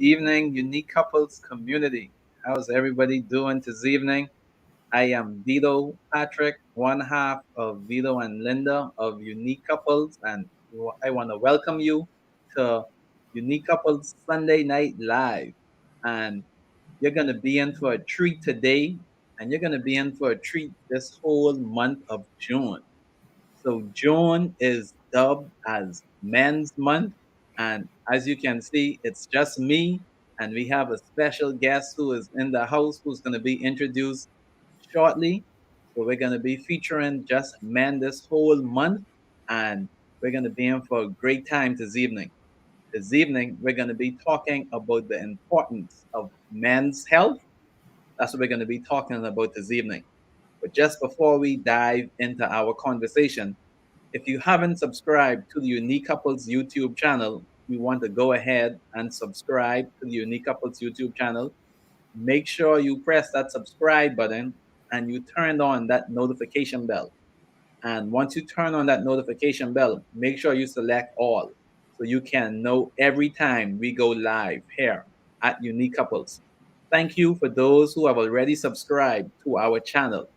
evening, unique couples community. How's everybody doing this evening? I am Vito Patrick, one half of Vito and Linda of Unique Couples, and I want to welcome you to Unique Couples Sunday Night Live. And you're going to be in for a treat today, and you're going to be in for a treat this whole month of June. So June is dubbed as Men's Month, and as you can see, it's just me, and we have a special guest who is in the house who's going to be introduced shortly. So we're going to be featuring just men this whole month, and we're going to be in for a great time this evening. This evening, we're going to be talking about the importance of men's health. That's what we're going to be talking about this evening. But just before we dive into our conversation, if you haven't subscribed to the Unique Couples YouTube channel, you want to go ahead and subscribe to the Unique Couples YouTube channel. Make sure you press that subscribe button and you turn on that notification bell. And once you turn on that notification bell, make sure you select all so you can know every time we go live here at Unique Couples. Thank you for those who have already subscribed to our channel.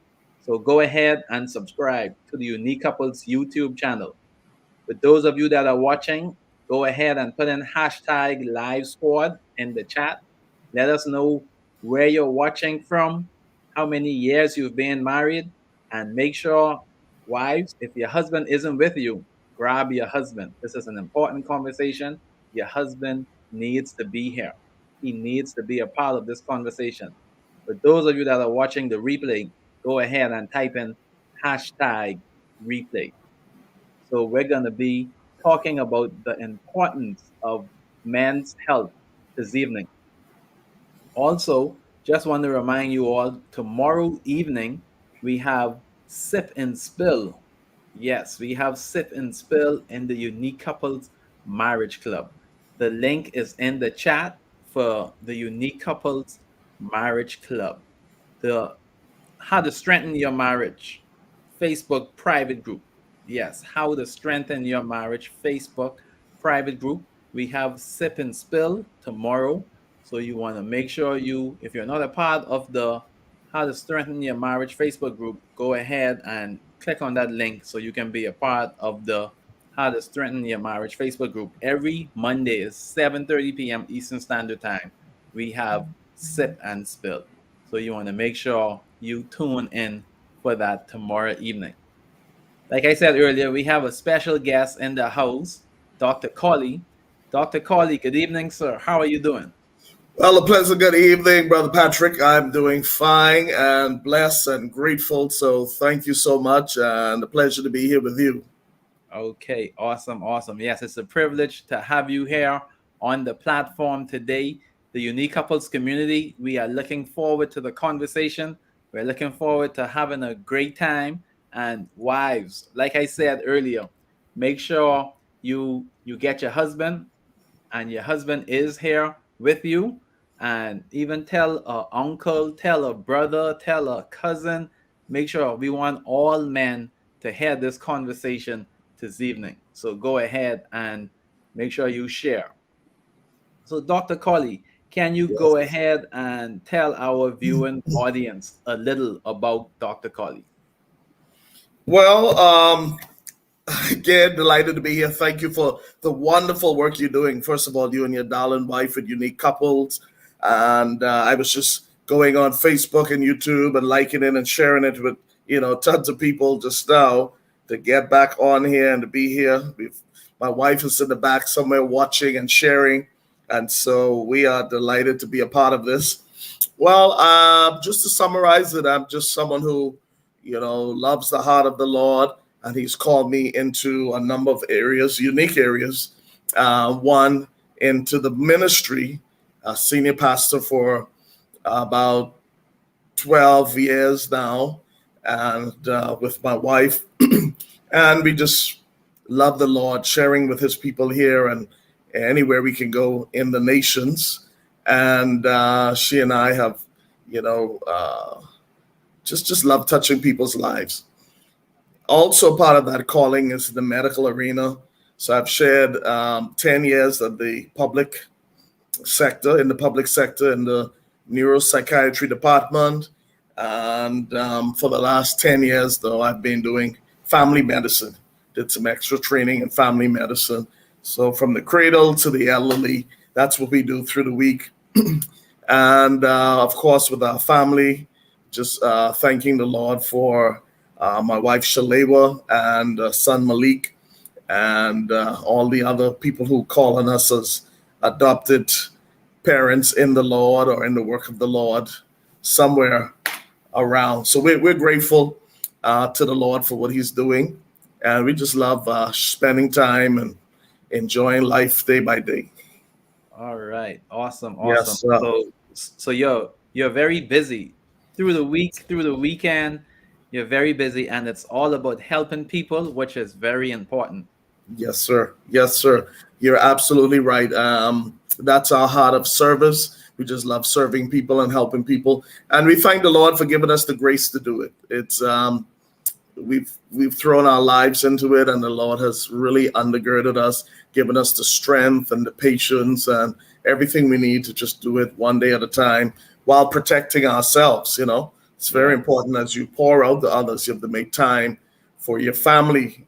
So go ahead and subscribe to the Unique Couples YouTube channel. For those of you that are watching, go ahead and put in hashtag live squad in the chat. Let us know where you're watching from, how many years you've been married, and make sure, wives, if your husband isn't with you, grab your husband. This is an important conversation. Your husband needs to be here. He needs to be a part of this conversation. For those of you that are watching the replay, go ahead and type in hashtag replay. So we're going to be talking about the importance of men's health this evening. Also, just want to remind you all, tomorrow evening, we have Sip and Spill. Yes, we have Sip and Spill in the Unique Couples Marriage Club. The link is in the chat for the Unique Couples Marriage Club. The How to Strengthen Your Marriage Facebook private group. Yes, How to Strengthen Your Marriage Facebook private group. We have Sip and Spill tomorrow. So you want to make sure if you're not a part of the How to Strengthen Your Marriage Facebook group, go ahead and click on that link so you can be a part of the How to Strengthen Your Marriage Facebook group. Every Monday is 7:30 p.m. Eastern Standard Time. We have Sip and Spill. So you want to make sure you tune in for that tomorrow evening. Like I said earlier, we have a special guest in the house, Dr. Collie. Dr. Collie, good evening, sir. How are you doing? Well, a pleasant good evening, Brother Patrick. I'm doing fine and blessed and grateful. So thank you so much, and a pleasure to be here with you. Okay, awesome, awesome. Yes, it's a privilege to have you here on the platform today. The Unique Couples community, we are looking forward to the conversation. We're looking forward to having a great time. And wives, like I said earlier, make sure you get your husband, and your husband is here with you. And even tell a uncle, tell a brother, tell a cousin. Make sure we want all men to hear this conversation this evening. So go ahead and make sure you share. So, Dr. Colley, can you Yes. go ahead and tell our viewing audience a little about Dr. Colley? Well, again, delighted to be here. Thank you for the wonderful work you're doing. First of all, you and your darling wife at Unique Couples. And I was just going on Facebook and YouTube and liking it and sharing it with, tons of people just now to get back on here and to be here. My wife is in the back somewhere watching and sharing. And so we are delighted to be a part of this. Well, just to summarize it, I'm just someone who, loves the heart of the Lord. And he's called me into a number of areas, unique areas. One, into the ministry, a senior pastor for about 12 years now, and with my wife. And we just love the Lord, sharing with his people here and anywhere we can go in the nations. And she and I have, just love touching people's lives. Also part of that calling is the medical arena. So I've shared 10 years of the public sector, in the public sector, in the neuropsychiatry department. And for the last 10 years, though, I've been doing family medicine, did some extra training in family medicine. So from the cradle to the elderly, that's what we do through the week. And of course, with our family, just thanking the Lord for my wife Shalewa and son Malik, and all the other people who call on us as adopted parents in the Lord or in the work of the Lord somewhere around. So we're grateful to the Lord for what He's doing, and we just love spending time and enjoying life day by day. All right. Awesome. Awesome. Yes, So you're very busy through the week, through the weekend. You're very busy, and it's all about helping people, which is very important. yes, sir. Yes, sir. You're absolutely right. That's our heart of service. We just love serving people and helping people, and we thank the Lord for giving us the grace to do it. It's we've thrown our lives into it, and the Lord has really undergirded us, given us the strength and the patience and everything we need to just do it one day at a time while protecting ourselves. It's very Yeah. important as you pour out to others. You have to make time for your family,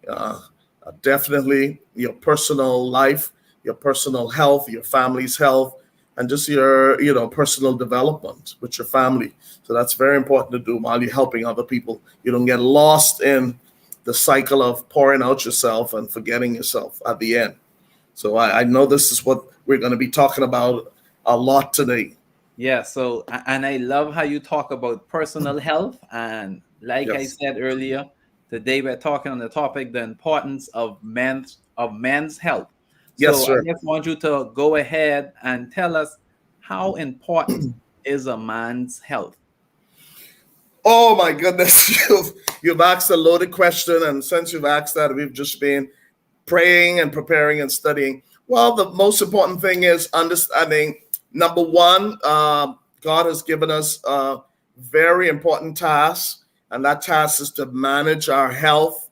definitely your personal life, your personal health, your family's health, and just your personal development with your family. So that's very important to do while you're helping other people. You don't get lost in the cycle of pouring out yourself and forgetting yourself at the end. So I know this is what we're going to be talking about a lot today. Yeah, so and I love how you talk about personal health, and like I Yes. said earlier, today we're talking on the topic the importance of men's health. Yes, So I sir. just want you to go ahead and tell us how important is a man's health. Oh my goodness, you've asked a loaded question, and since you've asked that, we've just been praying and preparing and studying. Well, the most important thing is understanding. Number one, God has given us a very important task, and that task is to manage our health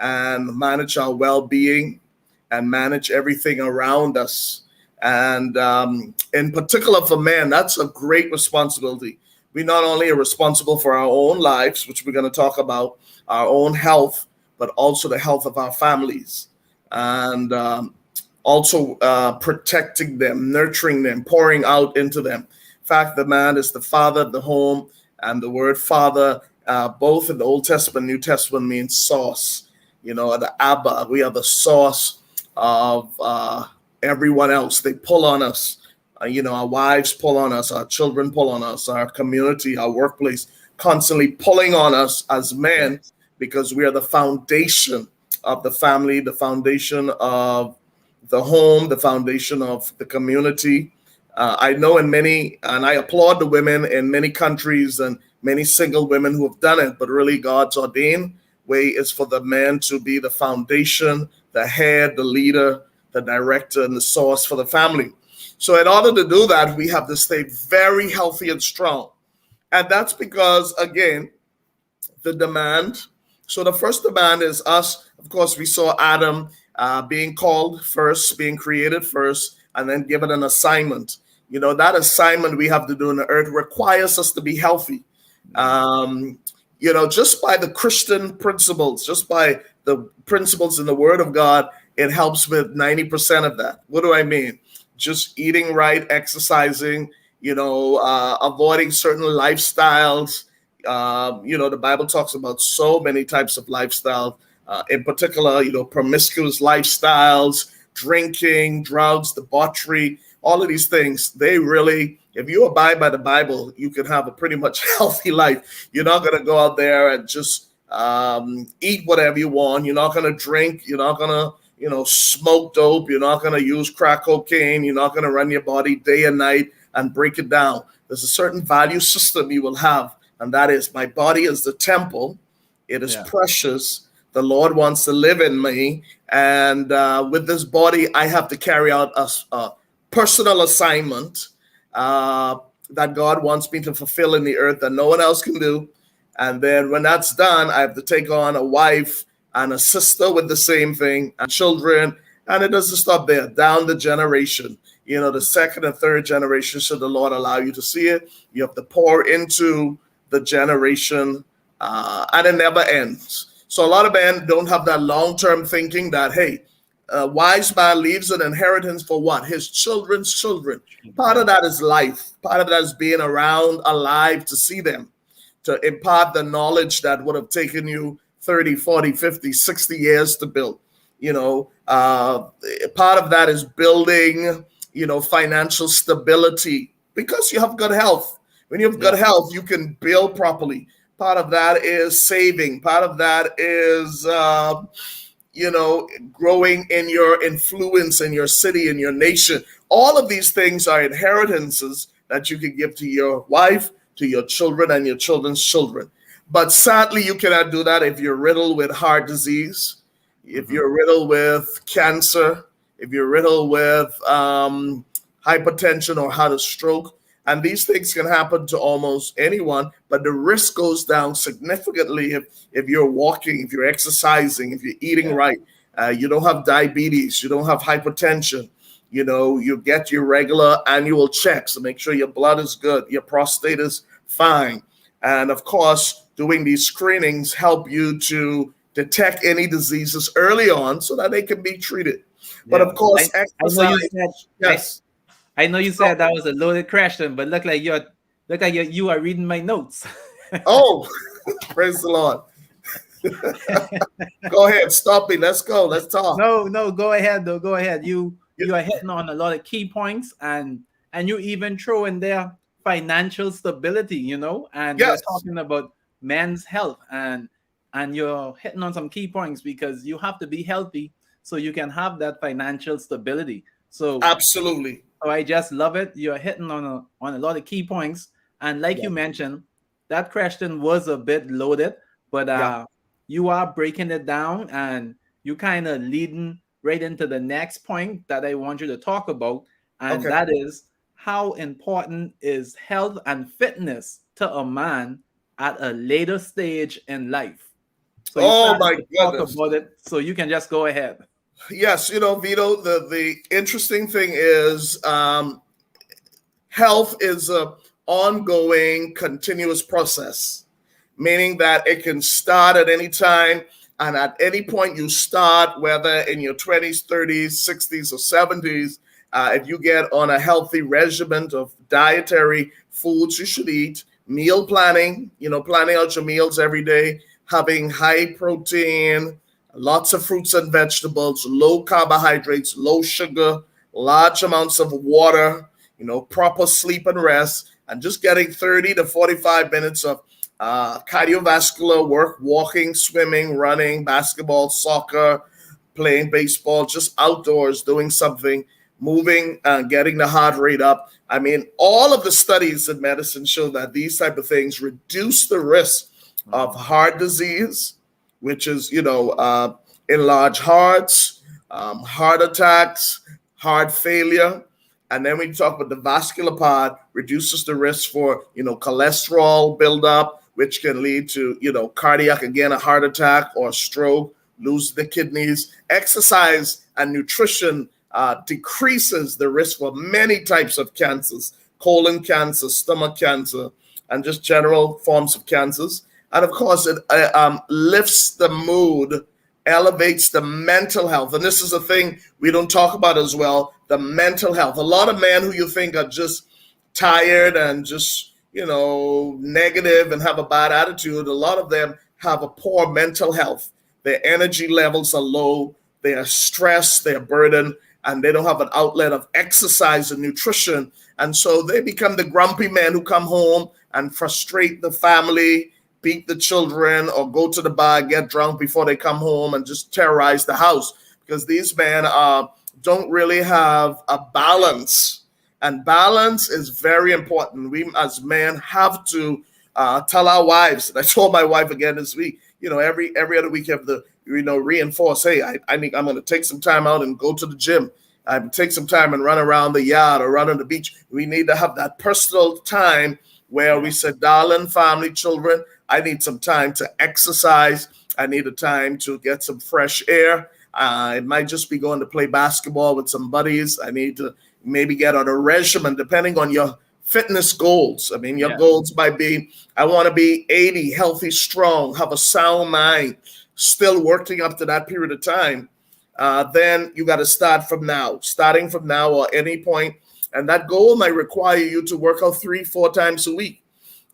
and manage our well-being and manage everything around us. And in particular for men, that's a great responsibility. We not only are responsible for our own lives, which we're going to talk about, our own health, but also the health of our families. And also protecting them, nurturing them, pouring out into them. In fact, the man is the father of the home, and the word father, both in the Old Testament, New Testament, means source. The Abba, we are the source of everyone else. They pull on us. Our wives pull on us, our children pull on us, our community, our workplace, constantly pulling on us as men Yes. because we are the foundation of the family, the foundation of the home, the foundation of the community. I know in many, and I applaud the women in many countries and many single women who have done it, but really God's ordained way is for the man to be the foundation, the head, the leader, the director, and the source for the family. So in order to do that, we have to stay very healthy and strong. And that's because, again, the demand. So the first demand is us. Of course, we saw Adam being called first, being created first, and then given an assignment. That assignment we have to do on the earth requires us to be healthy. Just by the Christian principles, just by the principles in the Word of God, it helps with 90% of that. What do I mean? Just eating right, exercising, avoiding certain lifestyles. The Bible talks about so many types of lifestyle, in particular, promiscuous lifestyles, drinking, drugs, debauchery, all of these things. They really, if you abide by the Bible, you can have a pretty much healthy life. You're not going to go out there and just eat whatever you want. You're not going to drink. You're not going to, smoke dope. You're not going to use crack cocaine. You're not going to run your body day and night and break it down. There's a certain value system you will have, and that is my body is the temple. It is Yeah. precious. The Lord wants to live in me. And with this body, I have to carry out a personal assignment that God wants me to fulfill in the earth that no one else can do. And then when that's done, I have to take on a wife and a sister with the same thing and children. And it doesn't stop there, down the generation. The second and third generation, should the Lord allow you to see it, you have to pour into the generation, and it never ends. So a lot of men don't have that long-term thinking that, hey, a wise man leaves an inheritance for what? His children's children. Part Yeah. of that is life. Part of that is being around, alive to see them, to impart the knowledge that would have taken you 30, 40, 50, 60 years to build. Part of that is building, financial stability because you have good health. When you have Yeah. good health, you can build properly. Part of that is saving. Part of that is, growing in your influence in your city, in your nation. All of these things are inheritances that you can give to your wife, to your children, and your children's children. But sadly, you cannot do that if you're riddled with heart disease, if Hmm. you're riddled with cancer, if you're riddled with hypertension or had a stroke. And these things can happen to almost anyone, but the risk goes down significantly if you're walking, if you're exercising, if you're eating Yeah. right. You don't have diabetes, you don't have hypertension. You get your regular annual checks to make sure your blood is good, your prostate is fine. And of course, doing these screenings help you to detect any diseases early on so that they can be treated. But Yeah. of course, I know you exercise, said I yes. I know you said that was a loaded question, but you are reading my notes. Oh, praise the Lord. Go ahead, stop me. Let's go. Let's talk. No, no, go ahead though. Go ahead. Y- You are hitting on a lot of key points, and you even throw in there financial stability, and you're Yes, talking about men's health, and you're hitting on some key points because you have to be healthy so you can have that financial stability. absolutely. So I just love it. You're hitting on a lot of key points, and like Yeah, you mentioned, that question was a bit loaded, but yeah. you are breaking it down, and you kind of leading right into the next point that I want you to talk about, and Okay. that is how important is health and fitness to a man at a later stage in life. So you Oh started my to talk goodness. about it, so you can just go ahead. Yes, Vito, the interesting thing is health is a ongoing, continuous process, meaning that it can start at any time. And at any point you start, whether in your 20s, 30s, 60s, or 70s, if you get on a healthy regimen of dietary foods you should eat, meal planning, planning out your meals every day, having high protein, lots of fruits and vegetables, low carbohydrates, low sugar, large amounts of water, proper sleep and rest, and just getting 30 to 45 minutes of cardiovascular work, walking, swimming, running, basketball, soccer, playing baseball, just outdoors doing something, moving, getting the heart rate up. I mean, all of the studies in medicine show that these type of things reduce the risk of Mhm. heart disease, which is, enlarged hearts, heart attacks, heart failure. And then we talk about the vascular part, reduces the risk for, cholesterol buildup, which can lead to, cardiac, again, a heart attack or stroke, lose the kidneys. Exercise and nutrition decreases the risk for many types of cancers, colon cancer, stomach cancer, and just general forms of cancers. And of course, it lifts the mood, elevates the mental health. And this is a thing we don't talk about as well, the mental health. A lot of men who you think are just tired and just, negative and have a bad attitude, a lot of them have a poor mental health. Their energy levels are low, they are stressed, they're burdened, and they don't have an outlet of exercise and nutrition. And so they become the grumpy men who come home and frustrate the family, beat the children, or go to the bar, get drunk before they come home and just terrorize the house, because these men don't really have a balance. And balance is very important. We as men have to tell our wives. And I told my wife again this week, every other week you have to, reinforce, hey, I'm going to take some time out and go to the gym. I take some time and run around the yard or run on the beach. We need to have that personal time where Yeah. we said, darling, family, children, I need some time to exercise. I need a time to get some fresh air. It might just be going to play basketball with some buddies. I need to, maybe get on a regimen depending on your fitness goals. I mean, your Yes. goals might be, I want to be 80, healthy, strong, have a sound mind, still working up to that period of time. Then you got to start from now, starting from now or any point. And that goal might require you to work out 3, 4 times a week.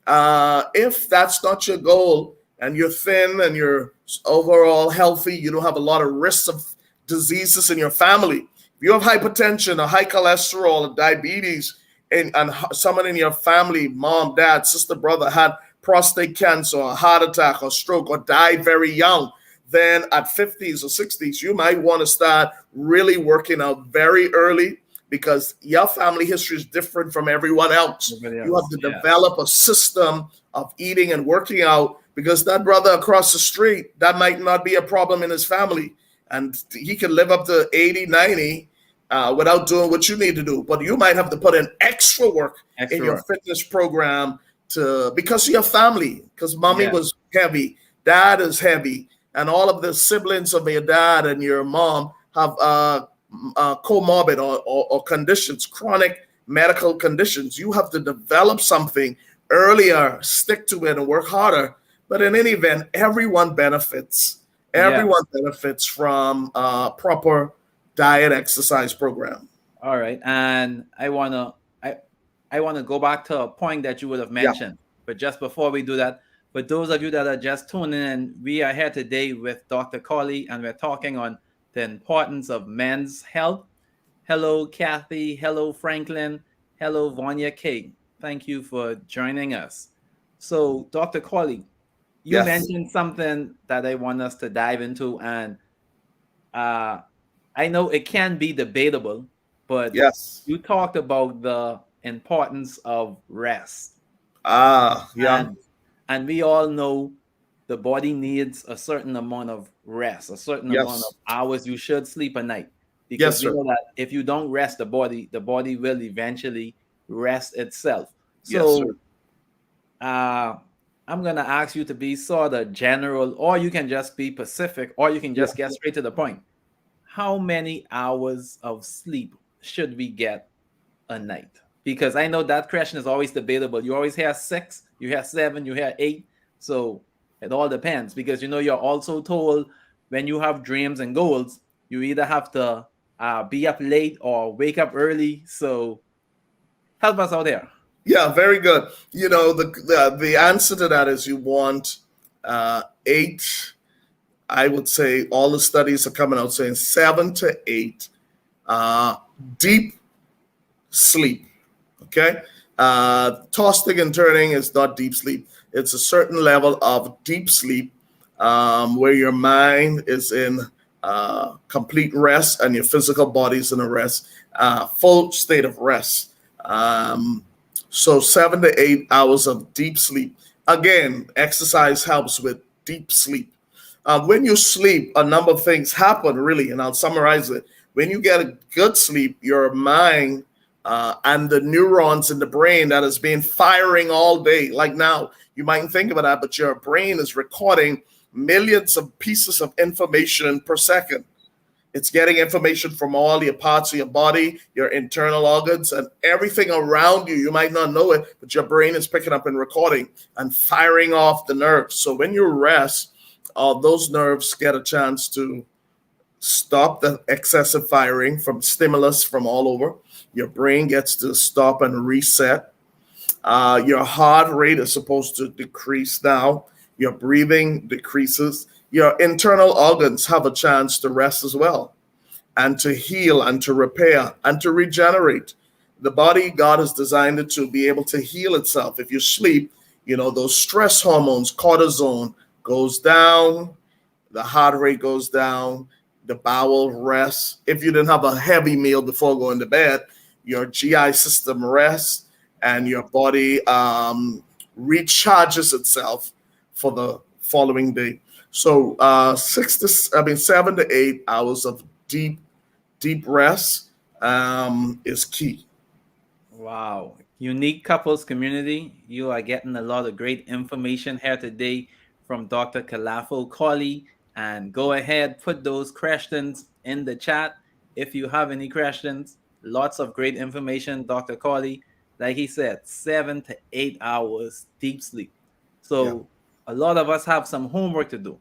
If that's not your goal and you're thin and you're overall healthy, you don't have a lot of risks of diseases in your family. If you have hypertension or high cholesterol or diabetes, and someone in your family, mom, dad, sister, brother, had prostate cancer or heart attack or stroke or died very young, then at 50s or 60s, you might want to start really working out very early because your family history is different from everyone else. Everybody You have else. to Yes. develop a system of eating and working out because that brother across the street, that might not be a problem in his family. And he can live up to 80, 90 without doing what you need to do. But you might have to put in extra work in Extra your work. fitness program to because of your family, because mommy Yes. was heavy, dad is heavy, and all of the siblings of your dad and your mom have comorbid or conditions, chronic medical conditions. You have to develop something earlier, stick to it, and work harder. But in any event, everyone benefits. Everyone Yes. benefits from proper diet exercise program. All right. And I I wanna go back to a point that you would have Yeah. mentioned. But just before we do that, for those of you that are just tuning in, we are here today with Dr. Collie and we're talking on the importance of men's health. Hello, Kathy. Hello, Franklin. Hello, Vanya K. Thank you for joining us. So, Dr. Collie, you Yes. mentioned something that I want us to dive into, and uh, I know it can be debatable, but Yes. you talked about the importance of rest, Yeah. and we all know the body needs a certain amount of rest, a certain amount of Yes. hours you should sleep a night, because Yes, we sir. know that if you don't rest the body will eventually rest itself. Yes, sir. So uh, I'm gonna ask you to be sort of general, or you can just be specific, or you can Yeah. just get straight to the point. How many hours of sleep should we get a night? Because I know that question is always debatable. You always hear 6, you hear 7, you hear 8. So it all depends because you're also told when you have dreams and goals, you either have to be up late or wake up early. So help us out here. Yeah, very good. You know, the answer to that is you want 8. I would say all the studies are coming out saying 7 to 8 uh, deep sleep. Okay, tossing and turning is not deep sleep. It's a certain level of deep sleep where your mind is in complete rest and your physical body is in a rest, full state of rest. So 7 to 8 hours of deep sleep. Again, exercise helps with deep sleep. When you sleep, a number of things happen, really, and I'll summarize it. When you get a good sleep, your mind and the neurons in the brain that has been firing all day, like now, you might think about that, but your brain is recording millions of pieces of information per second. It's getting information from all your parts of your body, your internal organs, and everything around you. You might not know it, but your brain is picking up and recording and firing off the nerves. So when you rest, those nerves get a chance to stop the excessive firing from stimulus from all over. Your brain gets to stop and reset. Your heart rate is supposed to decrease now. Your breathing decreases. Your internal organs have a chance to rest as well and to heal and to repair and to regenerate. The body, God has designed it to be able to heal itself. If you sleep, those stress hormones, cortisol goes down, the heart rate goes down, the bowel rests. If you didn't have a heavy meal before going to bed, your GI system rests and your body recharges itself for the following day. So 7 to 8 hours of deep rest is key. Wow. Unique Couples Community, you are getting a lot of great information here today from Dr. Kelafo Collie. And go ahead, put those questions in the chat if you have any questions. Lots of great information, Dr. Collie. Like he said, 7 to 8 hours deep sleep. Yeah. So a lot of us have some homework to do.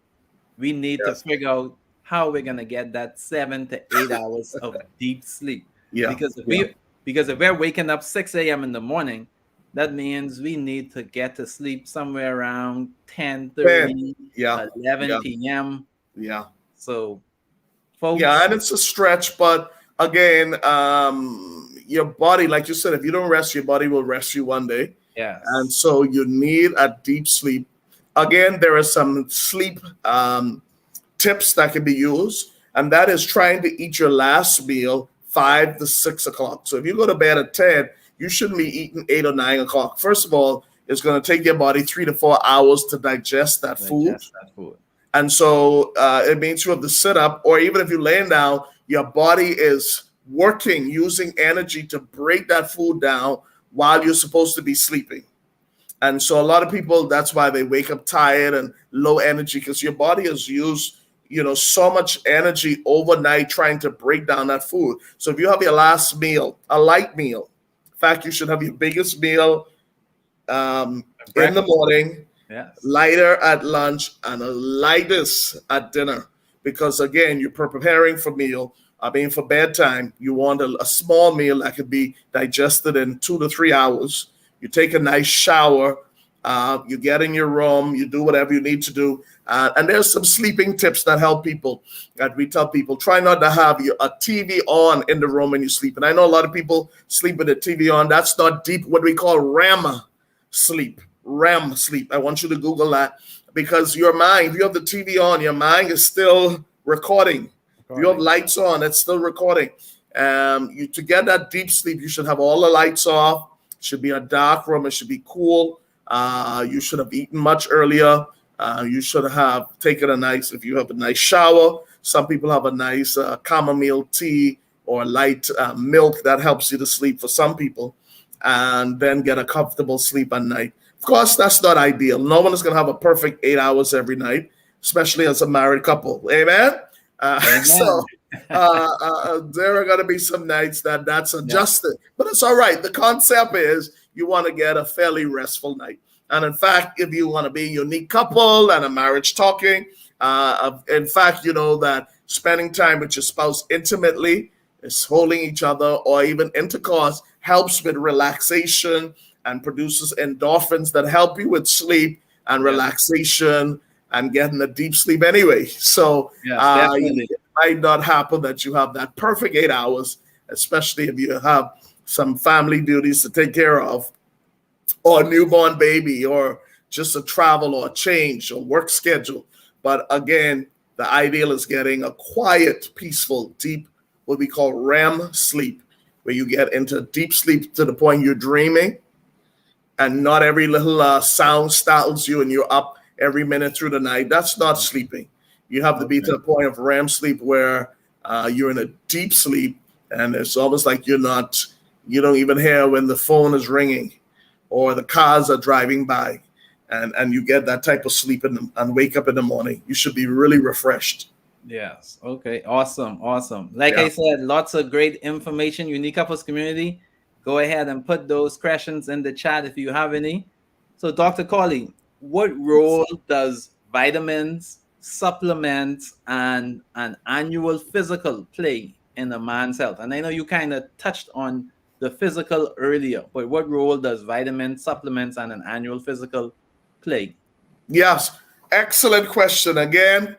We need to Yes. figure out how we're gonna get that 7 to 8 hours of deep sleep. Yeah. Because if Yeah. we're waking up 6 a.m. in the morning, that means we need to get to sleep somewhere around 10. 10:30, Yeah. 11 Yeah. p.m. Yeah. So Yeah, folks, and it's a stretch, but again, your body, like you said, if you don't rest, your body will rest you one day. And yes, so you need a deep sleep. Again, there are some sleep tips that can be used, and that is trying to eat your last meal 5 to 6 o'clock. So if you go to bed at 10, you shouldn't be eating 8 or 9 o'clock. First of all, it's going to take your body 3 to 4 hours to digest that food. digest that food. And so it means you have to sit up, or even if you're laying down, your body is working, using energy to break that food down while you're supposed to be sleeping. And so a lot of people, that's why they wake up tired and low energy, because your body has used, so much energy overnight trying to break down that food. So if you have your last meal, a light meal, in fact, you should have your biggest meal in the Breakfast. morning, Yes. lighter at lunch, and a lightest at dinner. Because again, you're preparing for meal. I mean, for bedtime, you want a small meal that could be digested in 2 to 3 hours. You take a nice shower. You get in your room. You do whatever you need to do. And there's some sleeping tips that help people. That we tell people, try not to have a TV on in the room when you sleep. And I know a lot of people sleep with the TV on. That's not deep, what we call REM sleep. REM sleep. I want you to Google that, because your mind, if you have the TV on, your mind is still recording. If you have According. lights on, it's still recording. To get that deep sleep, you should have all the lights off. It should be a dark room. It should be cool. You should have eaten much earlier. You should have taken if you have a nice shower. Some people have a nice chamomile tea or light milk that helps you to sleep for some people, and then get a comfortable sleep at night. Of course, that's not ideal. No one is going to have a perfect 8 hours every night, especially as a married couple. Amen. So Amen. there are going to be some nights that's Yeah. adjusted, but it's all right. The concept is you want to get a fairly restful night. And in fact, if you want to be a unique couple and a marriage talking, in fact, you know that spending time with your spouse intimately, is holding each other, or even intercourse, helps with relaxation and produces endorphins that help you with sleep and Yes. relaxation and getting a deep sleep anyway. So Yes, definitely. it might not happen that you have that perfect 8 hours, especially if you have some family duties to take care of, or a newborn baby, or just a travel or a change or work schedule. But again, the ideal is getting a quiet, peaceful, deep, what we call REM sleep, where you get into deep sleep to the point you're dreaming, and not every little sound startles you and you're up every minute through the night. That's not sleeping. You have to be to Okay. the point of REM sleep where you're in a deep sleep, and it's almost like you don't even hear when the phone is ringing or the cars are driving by, and you get that type of sleep and wake up in the morning. You should be really refreshed. Yes. Okay. Awesome. Awesome. Like Yeah. I said, lots of great information. Unique Couples community. Go ahead and put those questions in the chat if you have any. So, Dr. Colley, what role does vitamins, supplements, and an annual physical play in a man's health? And I know you kind of touched on the physical earlier, but what role does vitamins, supplements, and an annual physical play? Yes. Excellent question. Again,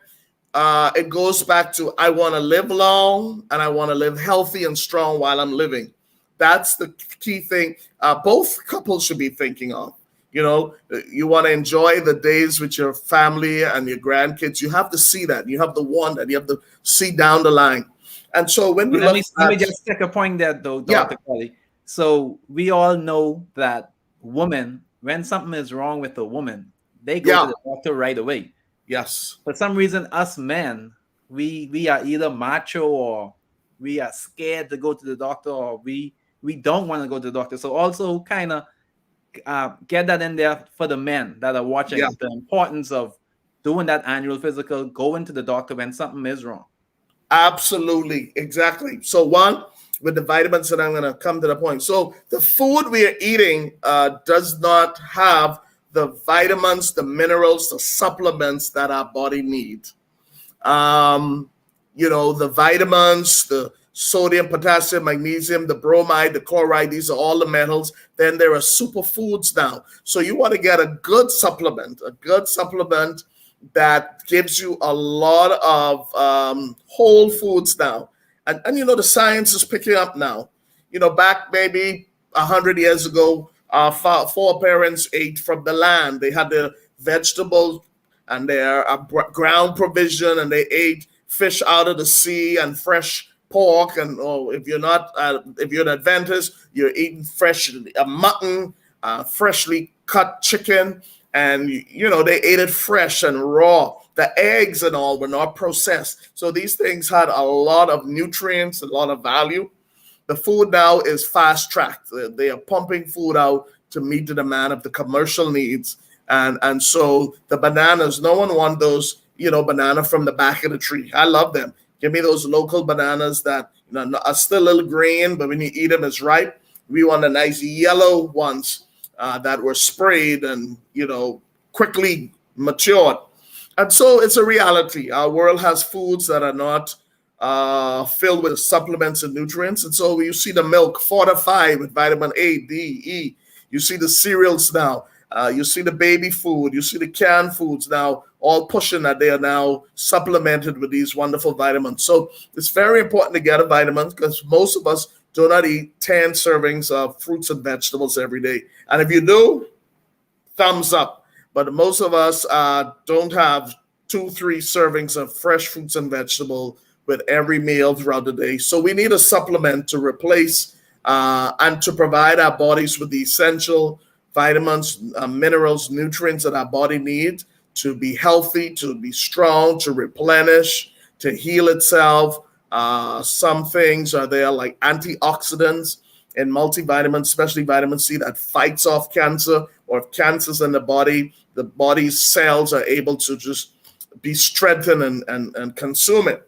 it goes back to I want to live long and I want to live healthy and strong while I'm living. That's the key thing both couples should be thinking of. You want to enjoy the days with your family and your grandkids. You have to see that. You have to want that. You have to see down the line. And so when we Let me look let me at, just take a point there, though, yeah, Dr. Kelly. So we all know that women, when something is wrong with a woman, they go to yeah, the doctor right away. yes, For some reason, us men, we are either macho, or we are scared to go to the doctor, or we don't want to go to the doctor. So also kind of get that in there for the men that are yeah. watching, the importance of doing that annual physical, going to the doctor when something is wrong. Absolutely, exactly. So one, with the vitamins, and I'm going to come to the point. So the food we are eating does not have the vitamins, the minerals, the supplements that our body needs. The vitamins, the sodium, potassium, magnesium, the bromide, the chloride, these are all the metals. Then there are superfoods now. So you want to get a good supplement that gives you a lot of whole foods now. And the science is picking up now. Back maybe 100 years ago, our foreparents ate from the land. They had their vegetables and their ground provision, and they ate fish out of the sea and fresh pork. And if you're an Adventist, you're eating fresh mutton, freshly cut chicken, and they ate it fresh and raw. The eggs and all were not processed. So these things had a lot of nutrients, a lot of value. The food now is fast tracked. They are pumping food out to meet the demand of the commercial needs. And so the bananas, no one wants those, banana from the back of the tree. I love them. Give me those local bananas that are still a little green, but when you eat them, it's ripe. We want the nice yellow ones that were sprayed and, quickly matured. And so it's a reality. Our world has foods that are not filled with supplements and nutrients. And so you see the milk fortified with vitamin A, D, E. You see the cereals now. You see the baby food. You see the canned foods now, all pushing that they are now supplemented with these wonderful vitamins. So it's very important to get a vitamin because most of us do not eat 10 servings of fruits and vegetables every day. And if you do, thumbs up. But most of us don't have 2-3 servings of fresh fruits and vegetables with every meal throughout the day. So we need a supplement to replace and to provide our bodies with the essential vitamins, minerals, nutrients that our body needs to be healthy, to be strong, to replenish, to heal itself. Some things are there like antioxidants and multivitamins, especially vitamin C, that fights off cancer, or if cancer's in the body's cells are able to just be strengthened and consume it.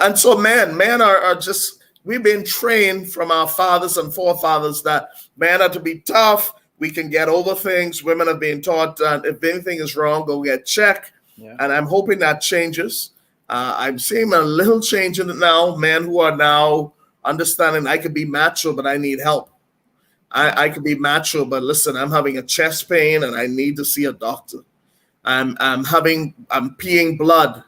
And so men are just, we've been trained from our fathers and forefathers that men are to be tough. We can get over things. Women are being taught that if anything is wrong, go get checked. Yeah. And I'm hoping that changes. I'm seeing a little change in it now. Men who are now understanding I could be macho, but I need help. I could be macho, but listen, I'm having a chest pain and I need to see a doctor. I'm peeing blood,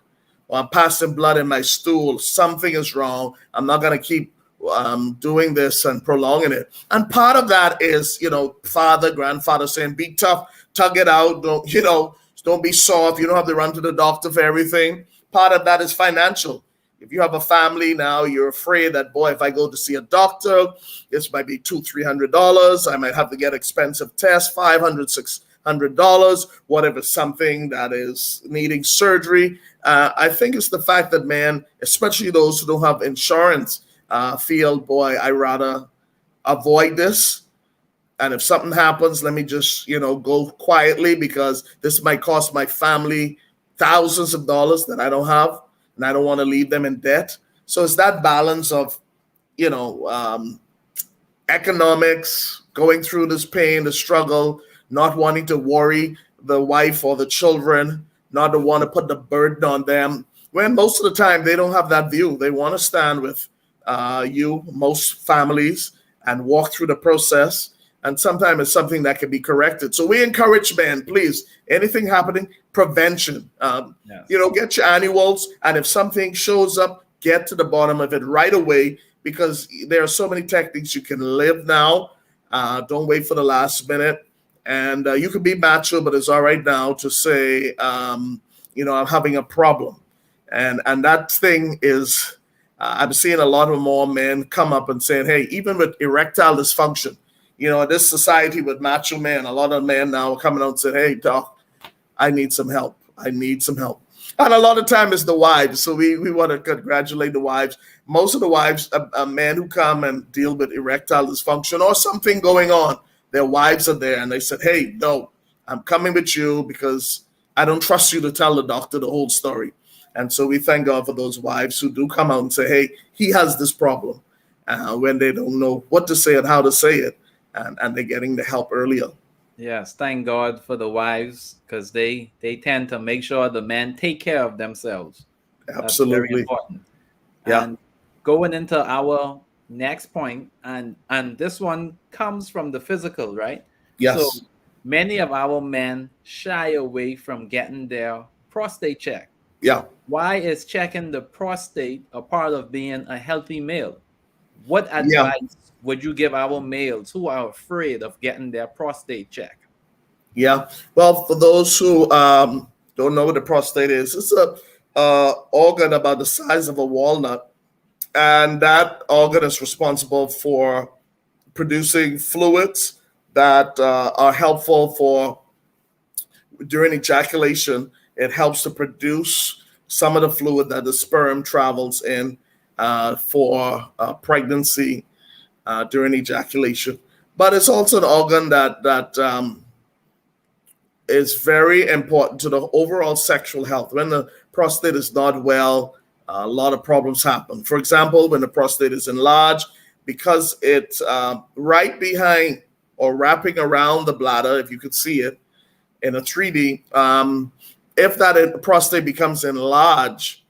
or I'm passing blood in my stool. Something is wrong. I'm not going to keep doing this and prolonging it. And part of that is, father, grandfather saying, be tough, tug it out. Don't be soft. You don't have to run to the doctor for everything. Part of that is financial. If you have a family now, you're afraid that, boy, if I go to see a doctor, this might be $200-$300. I might have to get expensive tests, $500-$600, whatever, something that is needing surgery. I think it's the fact that, man, especially those who don't have insurance, feel, boy, I rather avoid this. And if something happens, let me just, go quietly because this might cost my family thousands of dollars that I don't have. And I don't want to leave them in debt. So it's that balance of, economics, going through this pain, the struggle, not wanting to worry the wife or the children, not to want to put the burden on them. When most of the time they don't have that view. They want to stand with most families, and walk through the process. And sometimes it's something that can be corrected. So we encourage men, please, anything happening, prevention. Get your annuals. And if something shows up, get to the bottom of it right away, because there are so many techniques you can live now. Don't wait for the last minute. And you can be macho, but it's all right now to say, I'm having a problem. And that thing is, I'm seeing a lot of more men come up and saying, hey, even with erectile dysfunction, this society with macho men, a lot of men now are coming out and saying, hey, doc, I need some help. And a lot of time it's the wives. So we want to congratulate the wives. Most of the wives, men who come and deal with erectile dysfunction or something going on, their wives are there and they said, hey, no, I'm coming with you because I don't trust you to tell the doctor the whole story. And so we thank God for those wives who do come out and say, hey, he has this problem. when they don't know what to say and how to say it, and they're getting the help earlier. Yes, thank God for the wives because they tend to make sure the men take care of themselves. That's very Absolutely. important. Yeah. And going into our next point, and this one comes from the physical, right? So Yes. many of our men shy away from getting their prostate checked. Yeah. Why is checking the prostate a part of being a healthy male? What Yeah. advice would you give our males who are afraid of getting their prostate checked? Yeah. Well, for those who don't know what the prostate is, it's a organ about the size of a walnut, and that organ is responsible for producing fluids that are helpful for during ejaculation. It helps to produce some of the fluid that the sperm travels in for pregnancy during ejaculation. But it's also an organ that is very important to the overall sexual health. When the prostate is not well, a lot of problems happen. For example, when the prostate is enlarged, because it's right behind or wrapping around the bladder, if you could see it in a 3D, if that prostate becomes enlarged,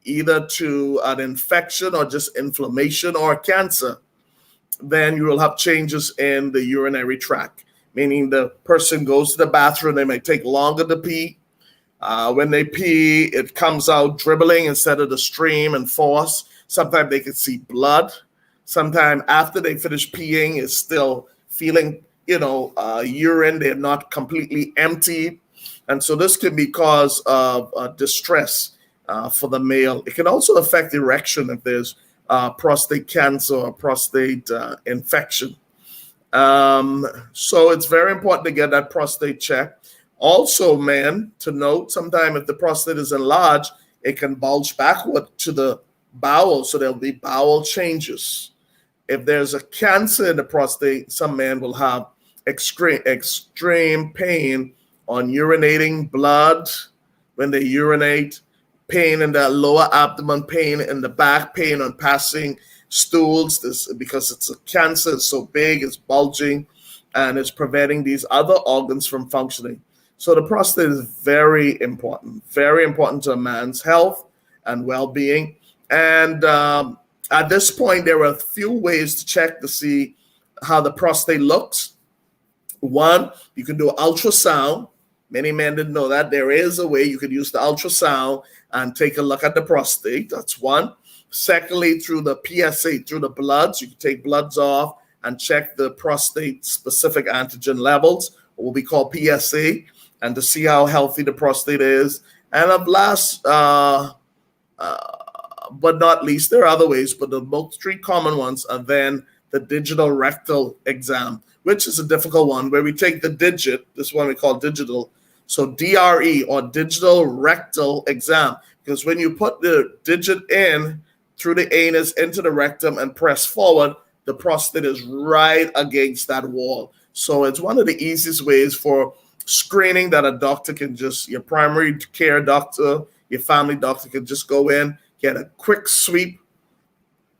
either to an infection or just inflammation or cancer, then you will have changes in the urinary tract, meaning the person goes to the bathroom, they may take longer to pee. When they pee, it comes out dribbling instead of the stream and force. Sometimes they can see blood. Sometimes after they finish peeing, it's still feeling, urine. They're not completely empty. And so this can be cause of distress for the male. It can also affect erection if there's prostate cancer or prostate infection. So it's very important to get that prostate checked. Also, man, to note, sometimes if the prostate is enlarged, it can bulge backward to the bowel, so there'll be bowel changes. If there's a cancer in the prostate, some men will have extreme pain on urinating blood when they urinate, pain in the lower abdomen, pain in the back, pain on passing stools. This because it's a cancer, it's so big, it's bulging, and it's preventing these other organs from functioning. So the prostate is very important to a man's health and well-being. And at this point, there are a few ways to check to see how the prostate looks. One, you can do ultrasound. Many men didn't know that. There is a way you could use the ultrasound and take a look at the prostate. That's one. Secondly, through the PSA, through the bloods, you can take bloods off and check the prostate specific antigen levels, or what we call PSA, and to see how healthy the prostate is. And of last, but not least, there are other ways, but the most three common ones are then the digital rectal exam, which is a difficult one, where we take the digit, this one we call digital, so DRE, or digital rectal exam, because when you put the digit in through the anus into the rectum and press forward, the prostate is right against that wall. So it's one of the easiest ways for screening that a doctor can just, your primary care doctor, your family doctor can just go in, get a quick sweep,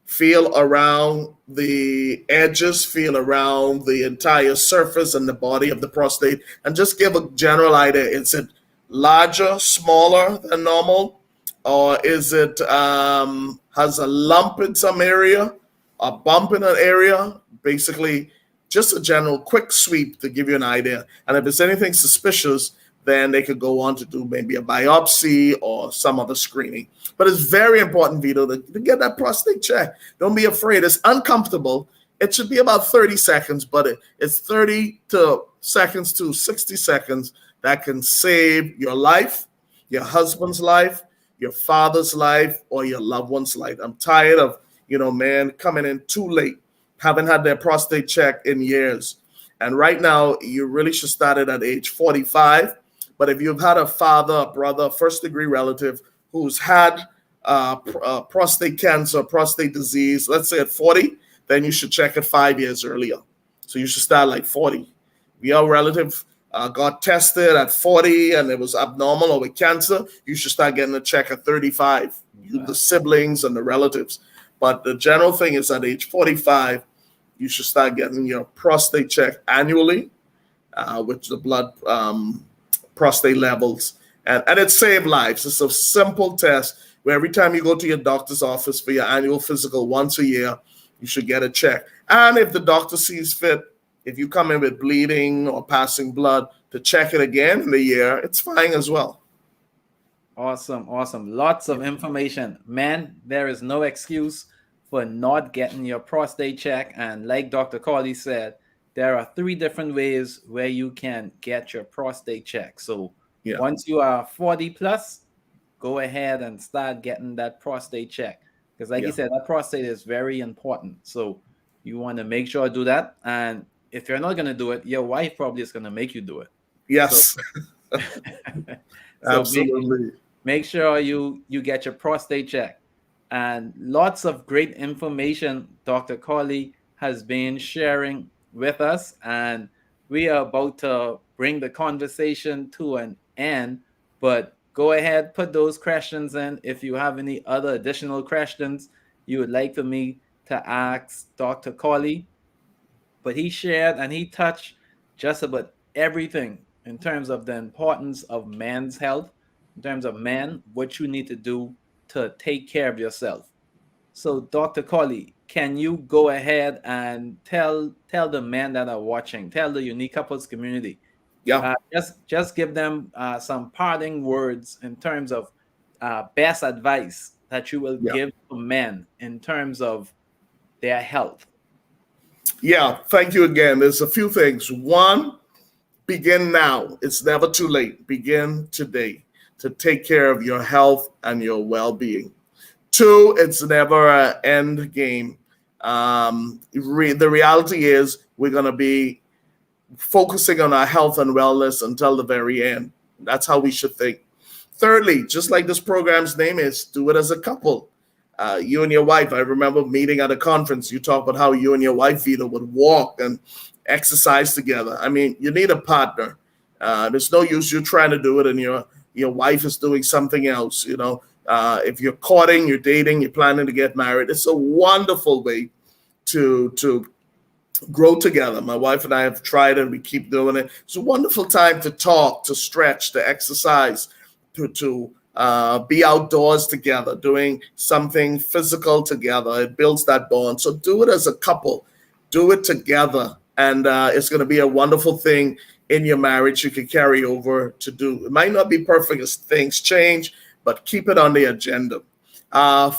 feel around the edges, feel around the entire surface and the body of the prostate, and just give a general idea. Is it larger, smaller than normal? Or is it has a lump in some area, a bump in an area? Basically, just a general quick sweep to give you an idea. And if it's anything suspicious, then they could go on to do maybe a biopsy or some other screening. But it's very important, Vito, to get that prostate check. Don't be afraid. It's uncomfortable. It should be about 30 seconds, but it's 30 seconds to 60 seconds that can save your life, your husband's life, your father's life, or your loved one's life. I'm tired of, man coming in too late, haven't had their prostate checked in years. And right now, you really should start it at age 45. But if you've had a father, a brother, first-degree relative who's had prostate cancer, prostate disease, let's say at 40, then you should check it 5 years earlier. So you should start like 40. If your relative got tested at 40 and it was abnormal or with cancer, you should start getting a check at 35. You, the siblings and the relatives. But the general thing is at age 45, you should start getting your prostate checked annually, with the blood prostate levels. And it saves lives. It's a simple test where every time you go to your doctor's office for your annual physical once a year, you should get a check. And if the doctor sees fit, if you come in with bleeding or passing blood, to check it again in a year, it's fine as well. Awesome, awesome. Lots of information. Man, there is no excuse for not getting your prostate check. And like Dr. Collie said, there are 3 different ways where you can get your prostate check. So once you are 40 plus, go ahead and start getting that prostate check. Because like you said, that prostate is very important. So you want to make sure to do that. And if you're not going to do it, your wife probably is going to make you do it. Yes. So, absolutely. Make sure you get your prostate check. And lots of great information Dr. Collie has been sharing with us. And we are about to bring the conversation to an end. But go ahead, put those questions in. If you have any other additional questions you would like for me to ask Dr. Collie. But he shared and he touched just about everything in terms of the importance of man's health, in terms of man, what you need to do to take care of yourself. So, Dr. Collie, can you go ahead and tell the men that are watching, tell the Unique Couples community, just give them some parting words in terms of best advice that you will give to men in terms of their health? Yeah, thank you again. There's a few things. One, begin now. It's never too late. Begin today to take care of your health and your well-being. 2, it's never an end game. The reality is we're going to be focusing on our health and wellness until the very end. That's how we should think. Thirdly, just like this program's name is, do it as a couple. You and your wife, I remember meeting at a conference, you talked about how you and your wife, Vito, would walk and exercise together. I mean, you need a partner. There's no use you trying to do it and your wife is doing something else. If you're courting, you're dating, you're planning to get married, it's a wonderful way to grow together. My wife and I have tried it. We keep doing it. It's a wonderful time to talk, to stretch, to exercise, to be outdoors together, doing something physical together. It builds that bond. So do it as a couple. Do it together. And it's going to be a wonderful thing in your marriage you can carry over to do. It might not be perfect as things change, but keep it on the agenda.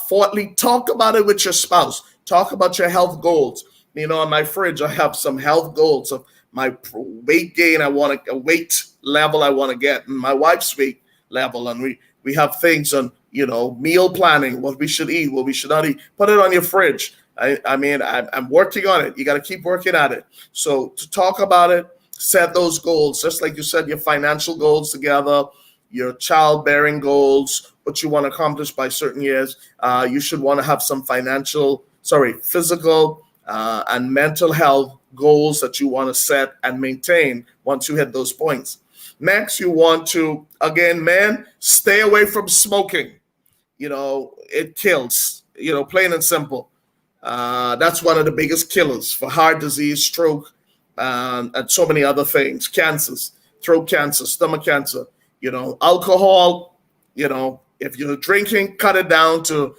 Fourthly, talk about it with your spouse. Talk about your health goals. On my fridge, I have some health goals of my weight gain. I want a weight level I want to get, and my wife's weight level. And we have things on, meal planning, what we should eat, what we should not eat. Put it on your fridge. I'm working on it. You got to keep working at it. So to talk about it, set those goals, just like you said, your financial goals together, your childbearing goals, what you want to accomplish by certain years. You should want to have some physical and mental health goals that you want to set and maintain once you hit those points. Next, you want to, again, man, stay away from smoking. It kills, plain and simple. That's one of the biggest killers for heart disease, stroke, and so many other things, cancers, throat cancer, stomach cancer, alcohol, if you're drinking, cut it down to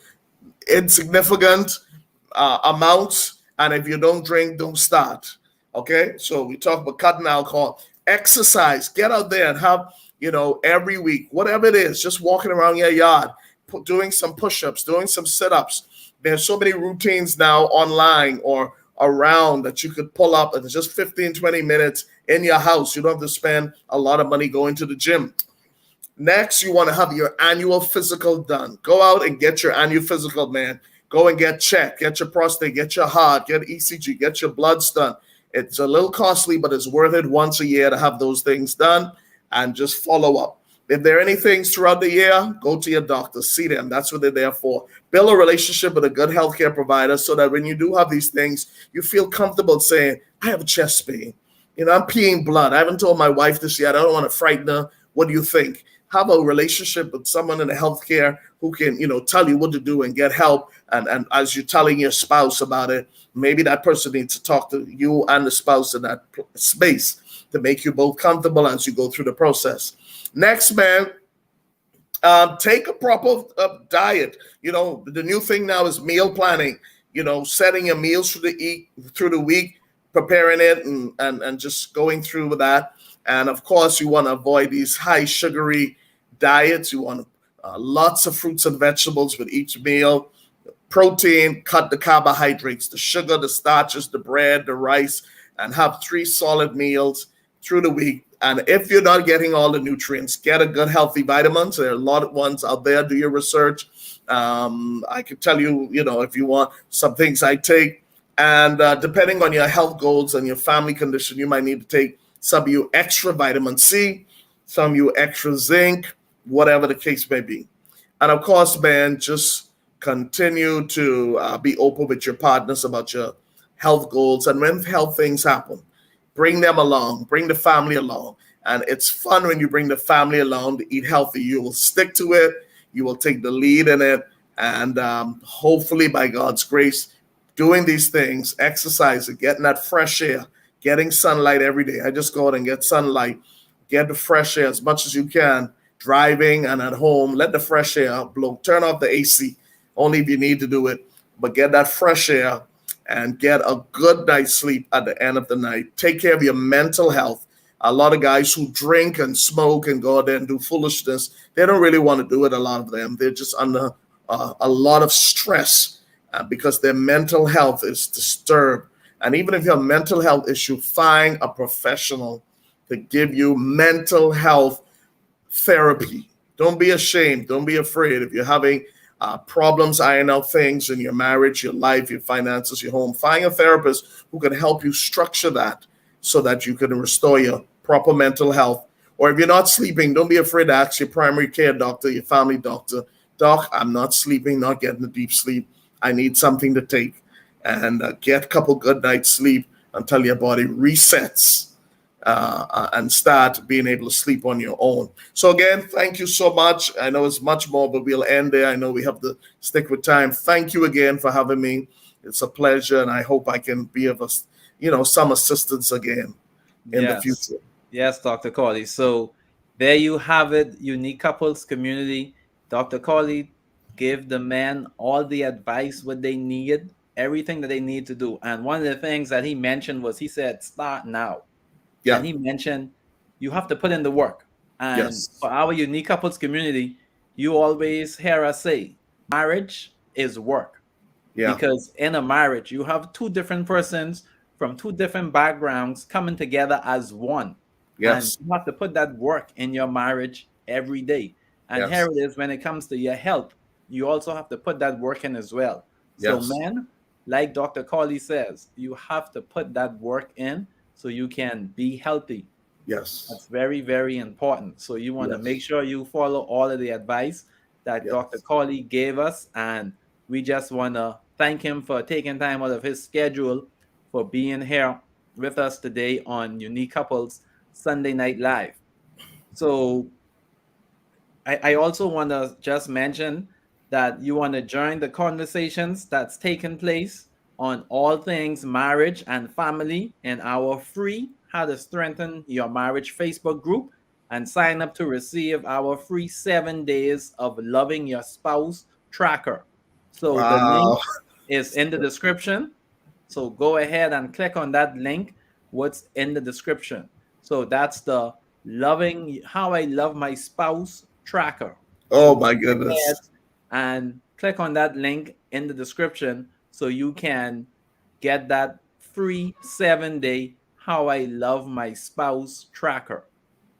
insignificant amounts. And if you don't drink, don't start. Okay. So we talk about cutting alcohol. Exercise, get out there and have, every week, whatever it is, just walking around your yard, doing some push-ups, doing some sit-ups. There's so many routines now online or around that you could pull up, and it's just 15, 20 minutes in your house. You don't have to spend a lot of money going to the gym. Next, you want to have your annual physical done. Go out and get your annual physical, man. Go and get checked, get your prostate, get your heart, get ECG, get your bloods done. It's a little costly, but it's worth it once a year to have those things done and just follow up. If there are any things throughout the year, go to your doctor, see them. That's what they're there for. Build a relationship with a good healthcare provider so that when you do have these things, you feel comfortable saying, I have a chest pain. I'm peeing blood. I haven't told my wife this yet. I don't want to frighten her. What do you think? have a relationship with someone in the healthcare who can, tell you what to do and get help. And as you're telling your spouse about it, maybe that person needs to talk to you and the spouse in that space to make you both comfortable as you go through the process. Next, man, take a proper diet. The new thing now is meal planning. Setting your meals through the week, preparing it, and just going through with that. And of course, you want to avoid these high sugary diets. You want lots of fruits and vegetables with each meal. Protein, cut the carbohydrates, the sugar, the starches, the bread, the rice, and have 3 solid meals through the week. And if you're not getting all the nutrients, get a good healthy vitamins. There are a lot of ones out there. Do your research. I can tell you, if you want some things I take. And depending on your health goals and your family condition, you might need to take some of you extra vitamin C, some of you extra zinc, whatever the case may be. And of course, man, just continue to be open with your partners about your health goals. And when health things happen, bring them along, bring the family along. And it's fun when you bring the family along to eat healthy. You will stick to it. You will take the lead in it. And hopefully, by God's grace, doing these things, exercising, getting that fresh air, getting sunlight every day. I just go out and get sunlight, get the fresh air as much as you can, driving and at home. Let the fresh air blow. Turn off the AC, only if you need to do it. But get that fresh air and get a good night's sleep at the end of the night. Take care of your mental health. A lot of guys who drink and smoke and go out there and do foolishness, they don't really want to do it, a lot of them. They're just under a lot of stress because their mental health is disturbed. And even if you have a mental health issue, find a professional to give you mental health therapy. Don't be ashamed. Don't be afraid. If you're having problems, iron out things in your marriage, your life, your finances, your home, find a therapist who can help you structure that so that you can restore your proper mental health. Or if you're not sleeping, don't be afraid to ask your primary care doctor, your family doctor, Doc, I'm not sleeping, not getting a deep sleep. I need something to take. And get a couple good nights sleep until your body resets and start being able to sleep on your own. So again, thank you so much. I know it's much more, but we'll end there. I know we have to stick with time. Thank you again for having me. It's a pleasure, and I hope I can be of some assistance again in the Yes. future. Yes, Dr. Collie. So there you have it, Unique Couples Community. Dr. Collie gave the men all the advice what they need, everything that they need to do. And one of the things that he mentioned was he said, start now. Yeah. And he mentioned you have to put in the work. And Yes. for our Unique Couples Community, you always hear us say, marriage is work. Yeah. Because in a marriage, you have 2 different persons from 2 different backgrounds coming together as one. And Yes. you have to put that work in your marriage every day. And here Yes. it is when it comes to your health, you also have to put that work in as well. So, Yes. men, like Dr. Collie says, you have to put that work in so you can be healthy. Yes. That's very, very important. So you want to make Yes. sure you follow all of the advice that Dr. Yes. Collie gave us. And we just want to thank him for taking time out of his schedule for being here with us today on Unique Couples Sunday Night Live. So I also want to just mention that you want to join the conversations that's taking place on all things marriage and family in our free How to Strengthen Your Marriage Facebook group and sign up to receive our free 7 days of Loving Your Spouse tracker. So the link Wow. is in the description. So go ahead and click on that link, what's in the description. So that's the Loving How I Love My Spouse tracker. So Oh go my ahead goodness. and click on that link in the description so you can get that free 7 day How I Love My Spouse tracker.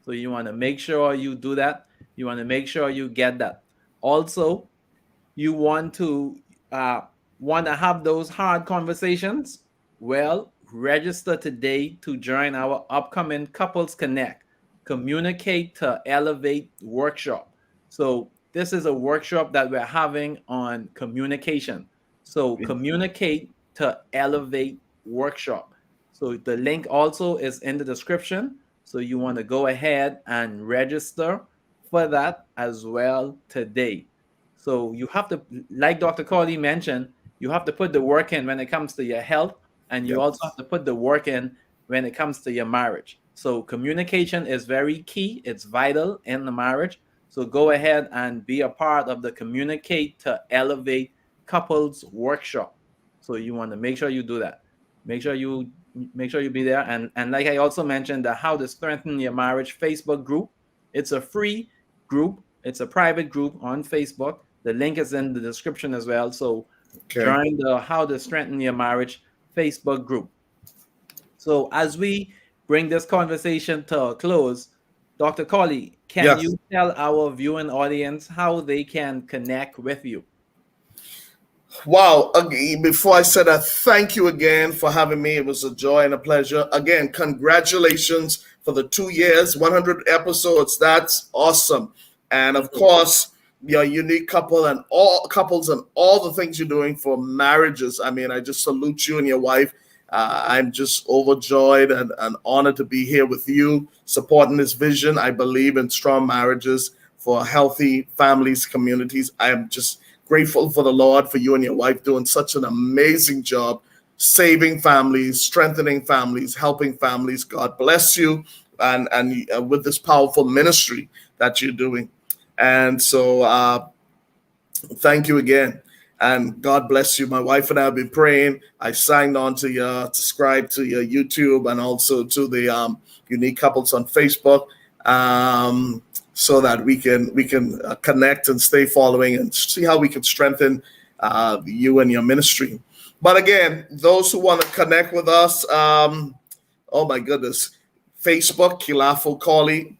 So you want to make sure you do that. You want to make sure you get that. Also, you uh, want to have those hard conversations, well, register today to join our upcoming Couples Connect Communicate to Elevate workshop. So this is a workshop that we're having on communication. So communicate to elevate workshop. So the link also is in the description. So you want to go ahead and register for that as well today. So you have to, like Dr. Collie mentioned, you have to put the work in when it comes to your health, and you Yep. also have to put the work in when it comes to your marriage. So communication is very key. It's vital in the marriage. So go ahead and be a part of the Communicate to Elevate Couples Workshop. So you want to make sure you do that. Make sure you be there. And like I also mentioned, the How to Strengthen Your Marriage Facebook group. It's a free group. It's a private group on Facebook. The link is in the description as well. So Okay. join the How to Strengthen Your Marriage Facebook group. So as we bring this conversation to a close, Dr. Colley, can Yes. you tell our viewing audience how they can connect with you? Wow. Before I said that, thank you again for having me. It was a joy and a pleasure. Again, congratulations for the 2 years, 100 episodes. That's awesome. And of Thank you. course, your unique couple and all couples and all the things you're doing for marriages. I mean, I just salute you and your wife. I'm just overjoyed and honored to be here with you, supporting this vision. I believe in strong marriages for healthy families, communities. I am just grateful for the Lord, for you and your wife doing such an amazing job saving families, strengthening families, helping families. God bless you, and with this powerful ministry that you're doing. And so, thank you again. And God bless you. My wife and I have been praying. I signed on to your subscribe to your YouTube and also to the Unique Couples on Facebook, so that we can connect and stay following and see how we can strengthen you and your ministry. But again, those who want to connect with us, oh my goodness, Facebook, Kelafo Collie.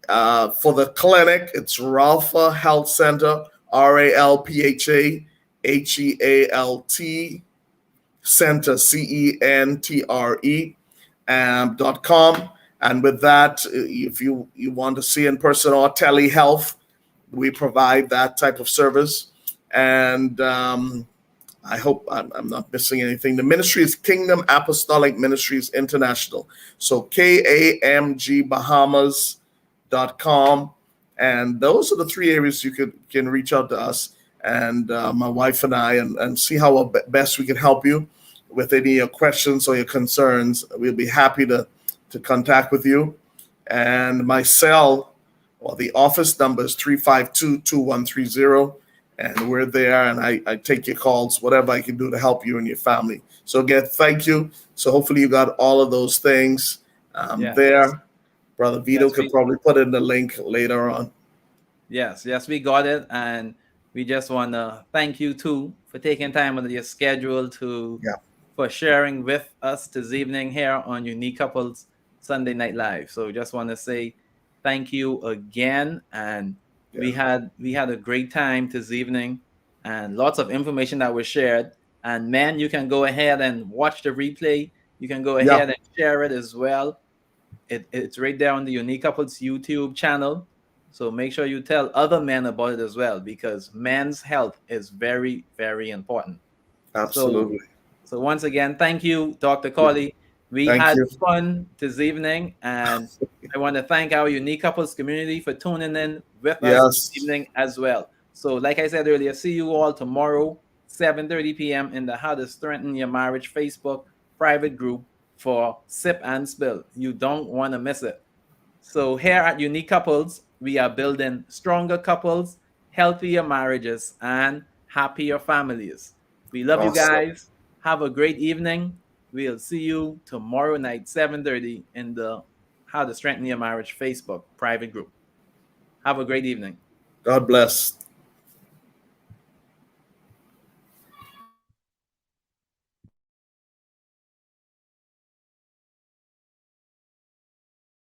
For the clinic, it's Ralpha Health Center, RALPHAHEALT Center, CENTRE, .com. And with that, if you want to see in person or telehealth, we provide that type of service. And I hope I'm not missing anything. The ministry is Kingdom Apostolic Ministries International. So KAMG Bahamas.com. And those are the three areas you can reach out to us and my wife and I and see how best we can help you with any of your questions or your concerns. We'll be happy to contact with you. And my cell, well, the office number is 352-2130. And we're there, and I take your calls, whatever I can do to help you and your family. So again, thank you. So hopefully you got all of those things Yes. there. Brother Vito Yes, could probably put in the link later on. yes, we got it. And we just want to thank you too for taking time out of your schedule to Yeah, for sharing with us this evening here on Unique Couples Sunday Night Live. So just want to say thank you again. And yeah, we had a great time this evening and lots of information that was shared. And man, you can go ahead and watch the replay. You can go yeah, ahead and share it as well. It's right there on the Unique Couples YouTube channel. So make sure you tell other men about it as well, because men's health is very, very important. So, absolutely. so once again, thank you, Dr. Colley. We Thank had you. fun this evening, and I want to thank our Unique Couples community for tuning in with us this Yes, evening as well. So, like I said earlier, see you all tomorrow, 7:30 p.m. in the How to Strengthen Your Marriage Facebook private group for Sip and Spill. You don't want to miss it. So here at Unique Couples, we are building stronger couples, healthier marriages, and happier families. We love you awesome. guys. Have a great evening. We'll see you tomorrow night, 7:30 in the How to Strengthen Your Marriage Facebook private group. Have a great evening. God bless.